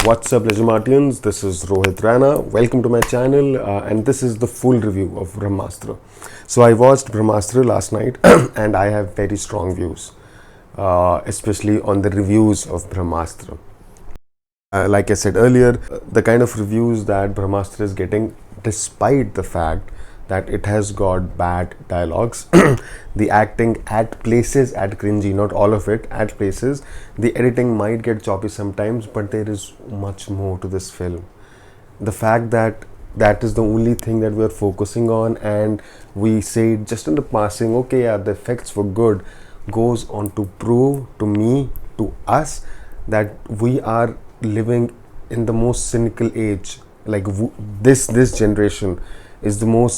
What's up, LeisureMartians? This is Rohit, Raina. Welcome to my channel, and this is the full review of Brahmastra. So I watched Brahmastra last night, and I have very strong views, especially on the reviews of Brahmastra. Like I said earlier, the kind of reviews that Brahmastra is getting, despite the fact that it has got bad dialogues, the acting at places at cringy, not all of it, at places, the editing might get choppy sometimes, but there is much more to this film. The fact that that is the only thing that we are focusing on, and we say it just in the passing, okay, yeah, the effects were good, goes on to prove to me, to us, that we are living in the most cynical age. Like this generation is the most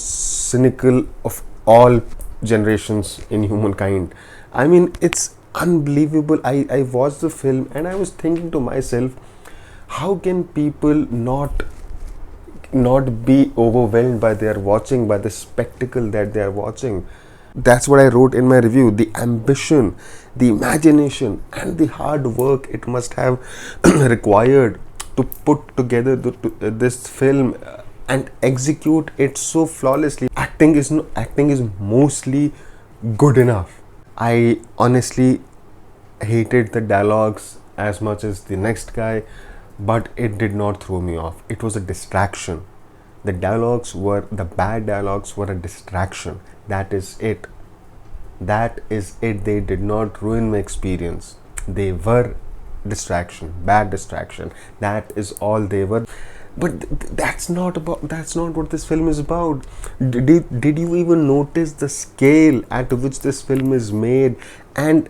cynical of all generations in humankind. I mean, it's unbelievable. I watched the film and I was thinking to myself, how can people not be overwhelmed by the spectacle that they are watching? That's what I wrote in my review. The ambition, the imagination, and the hard work it must have required to put together this film and execute it so flawlessly. Acting is mostly good enough. I honestly hated the dialogues as much as the next guy, but it did not throw me off. It was a distraction. The bad dialogues were a distraction. That is it. They did not ruin my experience. They were bad distraction. That is all they were. But that's not what this film is about. Did you even notice the scale at which this film is made, and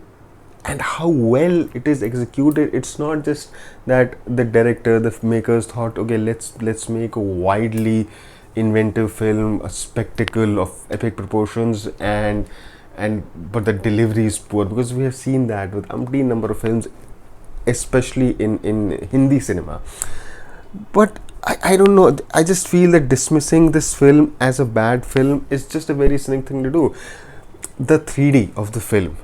how well it is executed? It's not just that the director, the makers thought, okay, let's make a widely inventive film, a spectacle of epic proportions, but the delivery is poor, because we have seen that with umpteen number of films, especially in Hindi cinema. But I don't know, I just feel that dismissing this film as a bad film is just a very cynic thing to do. The 3D of the film,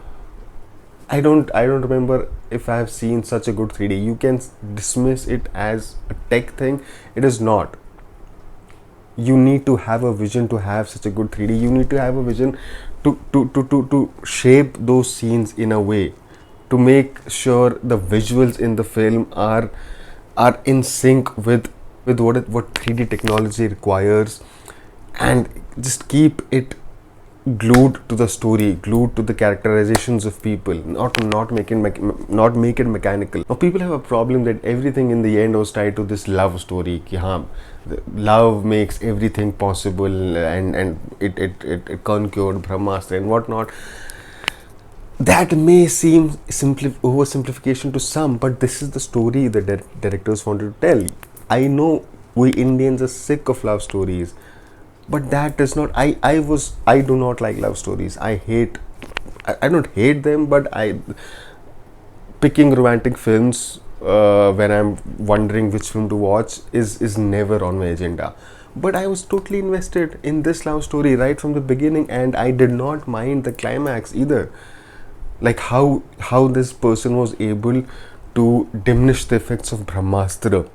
I don't remember if I have seen such a good 3D. You can dismiss it as a tech thing. It is not. You need to have a vision to have such a good 3D. You need to have a vision to shape those scenes in a way, to make sure the visuals in the film are in sync with what 3D technology requires, and just keep it glued to the story, glued to the characterizations of people, not make it mechanical. Now people have a problem that everything in the end was tied to this love story. Ki haan, love makes everything possible, and it conquered Brahmastra and whatnot. That may seem oversimplification to some, but this is the story the directors wanted to tell. I know we Indians are sick of love stories, but that does not. I do not like love stories. I don't hate them, but picking romantic films when I'm wondering which film to watch is never on my agenda. But I was totally invested in this love story right from the beginning, and I did not mind the climax either. Like how this person was able to diminish the effects of Brahmastra,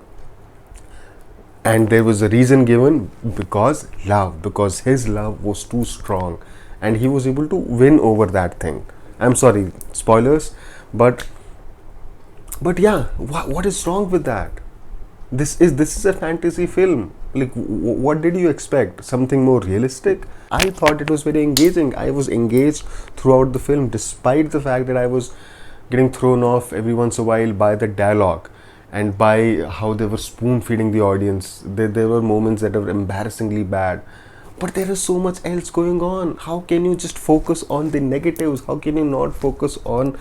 and there was a reason given, because his love was too strong, and he was able to win over that thing. I'm sorry, spoilers, but yeah, what is wrong with that? This is a fantasy film. Like, what did you expect? Something more realistic? I thought it was very engaging. I was engaged throughout the film, despite the fact that I was getting thrown off every once in a while by the dialogue and by how they were spoon feeding the audience. There were moments that were embarrassingly bad. But there is so much else going on. How can you just focus on the negatives? How can you not focus on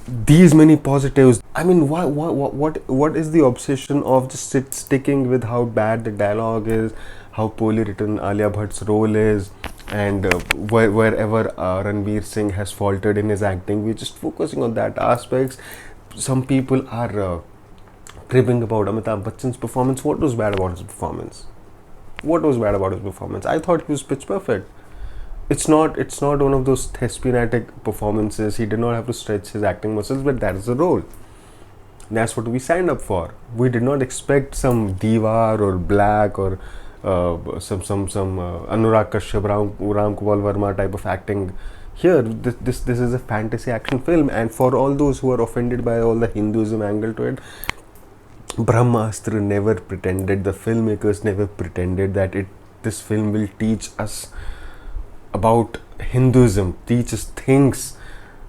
these many positives? I mean, what is the obsession of just sticking with how bad the dialogue is, how poorly written Alia Bhatt's role is, and wherever Ranbir Singh has faltered in his acting, we're just focusing on that aspects. Some people are cribbing about Amitabh Bachchan's performance. What was bad about his performance? I thought he was pitch perfect. It's not one of those thespianatic performances. He did not have to stretch his acting muscles, but that is the role. That's what we signed up for. We did not expect some Diwar or Black or some Anurag Kashyap, Ram Gopal Verma type of acting. Here, this is a fantasy action film, and for all those who are offended by all the Hinduism angle to it, Brahmastra never pretended, the filmmakers never pretended that this film will teach us about Hinduism, teach us things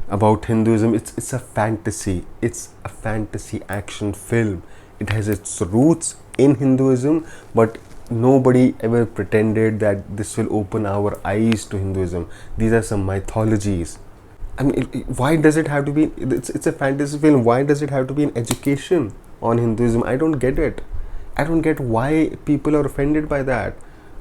about Hinduism. It's a fantasy. It's a fantasy action film. It has its roots in Hinduism, but nobody ever pretended that this will open our eyes to Hinduism. These are some mythologies. I mean, why does it have to be? It's a fantasy film. Why does it have to be an education on Hinduism? I don't get it. I don't get why people are offended by that.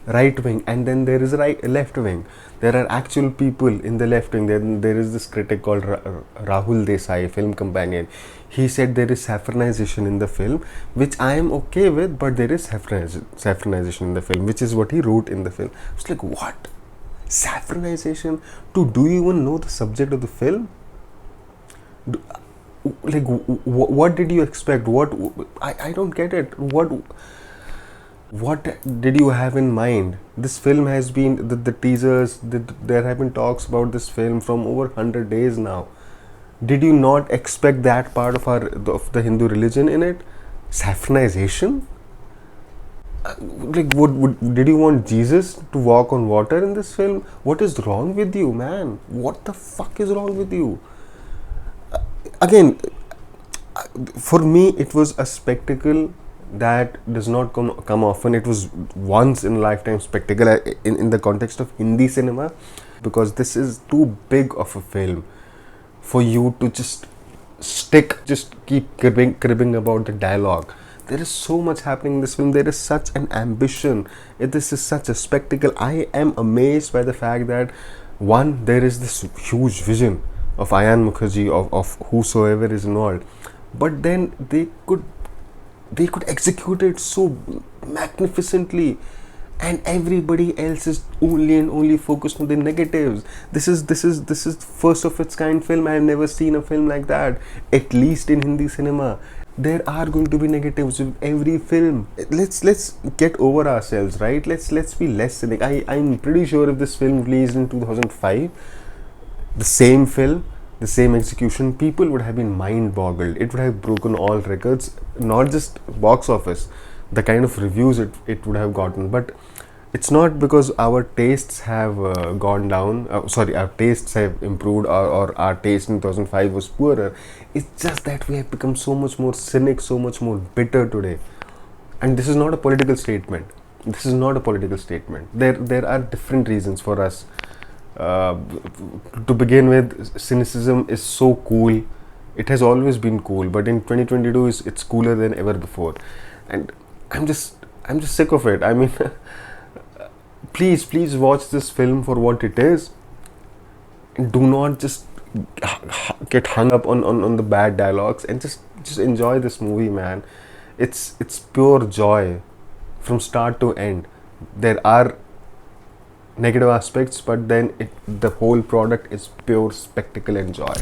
Right wing, and then there is left wing. There are actual people in the left wing. There is this critic called Rahul Desai, film companion. He said there is saffronization in the film, which I am okay with, but there is saffronization in the film, which is what he wrote in the film. It's like, what? Saffronization? Do you even know the subject of the film? What did you expect? I don't get it. What did you have in mind? This film has been, the teasers, there have been talks about this film from over 100 days now. Did you not expect that part of the Hindu religion in it? Saffronization? Did you want Jesus to walk on water in this film? What is wrong with you, man? What the fuck is wrong with you? Again, for me, it was a spectacle that does not come often. It was once in a lifetime spectacle in the context of Hindi cinema, because this is too big of a film for you to just keep cribbing about the dialogue. There is so much happening in this film. There is such an ambition. This is such a spectacle. I am amazed by the fact that, one, there is this huge vision of Ayan Mukherji, of whosoever is involved, but then they could execute it so magnificently, and everybody else is only focused on the negatives. This is first of its kind film. I have never seen a film like that, at least in Hindi cinema. There are going to be negatives with every film. Let's get over ourselves, right? Let's be less cynic. I'm pretty sure if this film released in 2005, the same film, the same execution, people would have been mind boggled. It would have broken all records, not just box office, the kind of reviews it would have gotten. But it's not because our tastes have gone down, our tastes have improved, or our taste in 2005 was poorer. It's just that we have become so much more cynic, so much more bitter today. And this is not a political statement. There are different reasons for us. To begin with, cynicism is so cool. It has always been cool, but in 2022 it's cooler than ever before, and I'm just sick of it. I mean, please watch this film for what it is. Do not just get hung up on the bad dialogues, and just enjoy this movie, man. It's pure joy from start to end. There are negative aspects, but then the whole product is pure spectacle and joy.